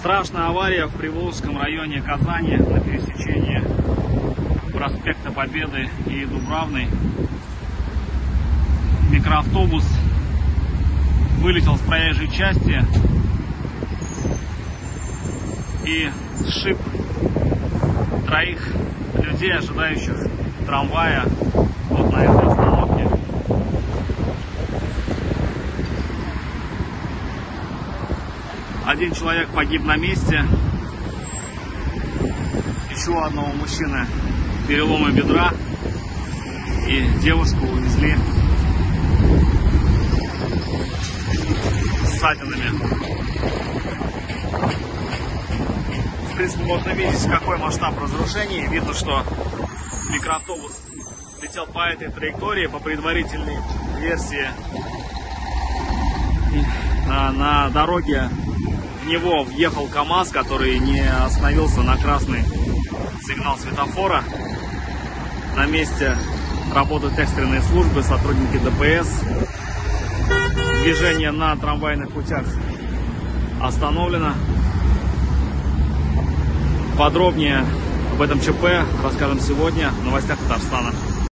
Страшная авария в Приволжском районе Казани на пересечении проспекта Победы и Дубравной. Микроавтобус вылетел с проезжей части и сшиб троих людей, ожидающих трамвая вот на этой остановке. Один человек погиб на месте, еще одного мужчины переломы бедра, и девушку увезли с ссадинами. В принципе, можно видеть, какой масштаб разрушений. Видно, что микроавтобус летел по этой траектории, по предварительной версии. На дороге в него въехал КАМАЗ, который не остановился на красный сигнал светофора. На месте работают экстренные службы, сотрудники ДПС. Движение на трамвайных путях остановлено. Подробнее об этом ЧП расскажем сегодня в новостях Татарстана.